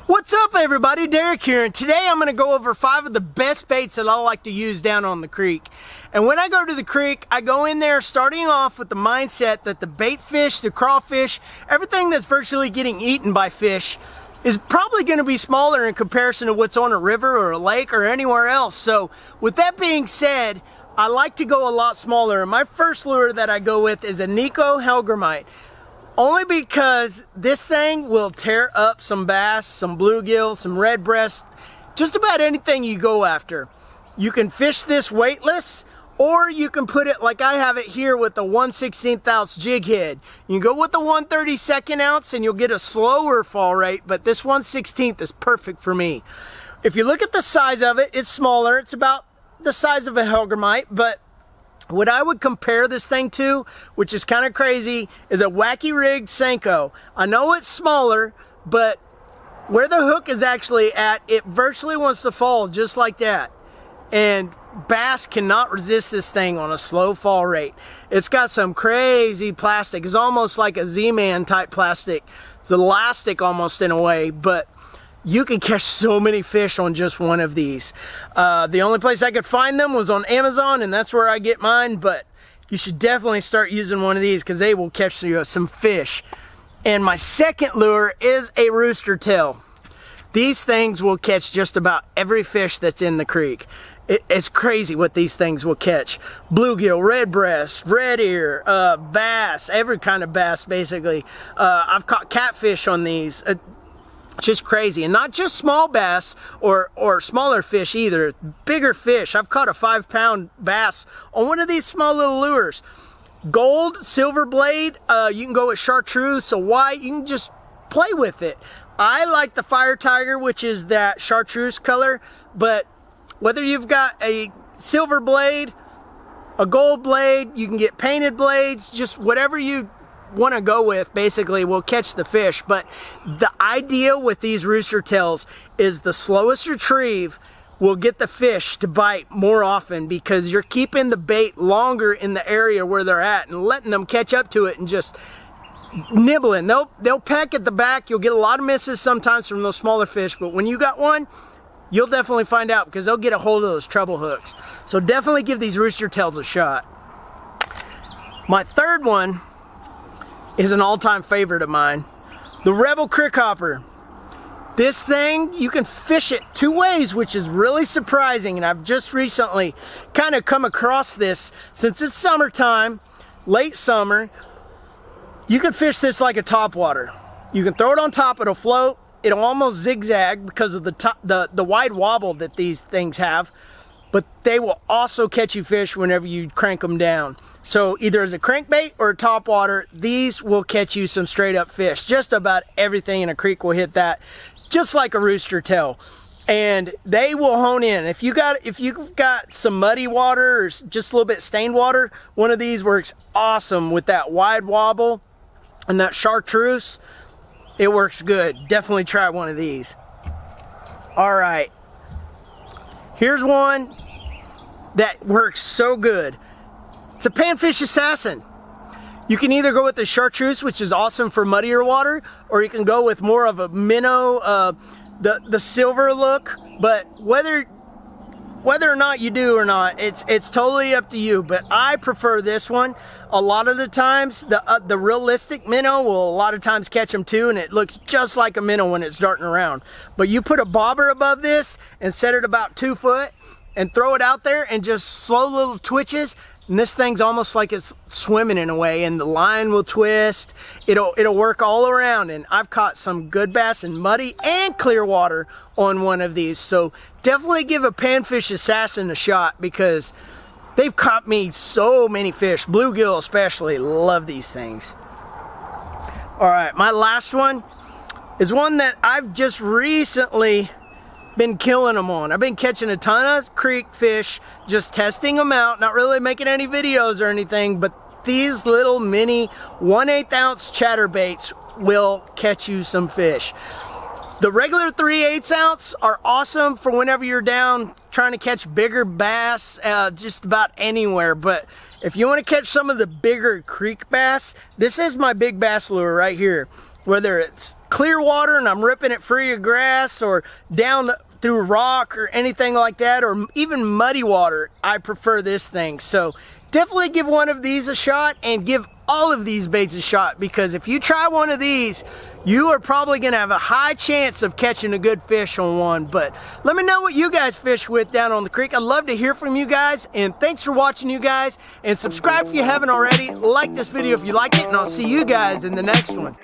What's up everybody, Derek here, and today I'm going to go over 5 of the best baits that I like to use down on the creek. And when I go to the creek, I go in there starting off with the mindset that the bait fish, the crawfish, everything that's virtually getting eaten by fish is probably going to be smaller in comparison to what's on a river or a lake or anywhere else. So with that being said, I like to go a lot smaller, and my first lure that I go with is a Nico Hellgrammite. Only because this thing will tear up some bass, some bluegill, some red breast, just about anything you go after. You can fish this weightless, or you can put it like I have it here with the 1/16 ounce jig head. You can go with the 1/32 ounce and you'll get a slower fall rate, but this 1/16 is perfect for me. If you look at the size of it, it's smaller. It's about the size of a Hellgrammite, but what I would compare this thing to, which is kind of crazy, is a wacky rigged Senko. I know it's smaller, but where the hook is actually at, it virtually wants to fall just like that. And bass cannot resist this thing on a slow fall rate. It's got some crazy plastic. It's almost like a Z-Man type plastic. It's elastic almost in a way, but you can catch so many fish on just one of these. The only place I could find them was on Amazon, and that's where I get mine, but you should definitely start using one of these because they will catch you some fish. And my second lure is a Rooster Tail. These things will catch just about every fish that's in the creek. It's crazy what these things will catch. Bluegill, red breast, red ear, bass, every kind of bass basically. I've caught catfish on these. Just crazy, and not just small bass or smaller fish either. Bigger fish. I've caught a 5-pound bass on one of these small little lures. Gold, silver blade, you can go with chartreuse, a white, you can just play with it. I like the Fire Tiger, which is that chartreuse color, but whether you've got a silver blade, a gold blade, you can get painted blades, just whatever you want to go with basically will catch the fish. But the idea with these Rooster Tails is the slowest retrieve will get the fish to bite more often, because you're keeping the bait longer in the area where they're at and letting them catch up to it and just nibbling. They'll peck at the back. You'll get a lot of misses sometimes from those smaller fish, but when you got one, you'll definitely find out because they'll get a hold of those treble hooks. So definitely give these Rooster Tails a shot. My third one is an all-time favorite of mine, the Rebel Crick Hopper. This thing, you can fish it 2 ways, which is really surprising, and I've just recently kind of come across this. Since it's summertime, late summer, you can fish this like a topwater. You can throw it on top, it'll float, it'll almost zigzag because of the wide wobble that these things have, but they will also catch you fish whenever you crank them down. So either as a crankbait or a topwater, these will catch you some straight up fish. Just about everything in a creek will hit that, just like a Rooster Tail. And they will hone in. If you've got some muddy water or just a little bit stained water, one of these works awesome with that wide wobble and that chartreuse. It works good. Definitely try one of these. All right, here's one that works so good. It's a Panfish Assassin. You can either go with the chartreuse, which is awesome for muddier water, or you can go with more of a minnow, the silver look. But whether or not you do or not, it's totally up to you. But I prefer this one. A lot of the times, the realistic minnow will a lot of times catch them too, and it looks just like a minnow when it's darting around. But you put a bobber above this and set it about 2 foot and throw it out there and just slow little twitches, and this thing's almost like it's swimming in a way, and the line will twist. It'll work all around, and I've caught some good bass in muddy and clear water on one of these. So definitely give a Panfish Assassin a shot, because they've caught me so many fish. Bluegill especially, love these things. All right, my last one is one that I've just recently been killing them on. I've been catching a ton of creek fish, just testing them out, not really making any videos or anything, but these little mini 1/8 ounce chatterbaits will catch you some fish. The regular 3/8 ounce are awesome for whenever you're down trying to catch bigger bass, just about anywhere, but if you want to catch some of the bigger creek bass, this is my big bass lure right here. Whether it's clear water and I'm ripping it free of grass, or down through rock or anything like that, or even muddy water, I prefer this thing. So definitely give one of these a shot, and give all of these baits a shot, because if you try one of these, you are probably gonna have a high chance of catching a good fish on one. But let me know what you guys fish with down on the creek. I'd love to hear from you guys, and thanks for watching, you guys, and subscribe if you haven't already. Like this video if you liked it, and I'll see you guys in the next one.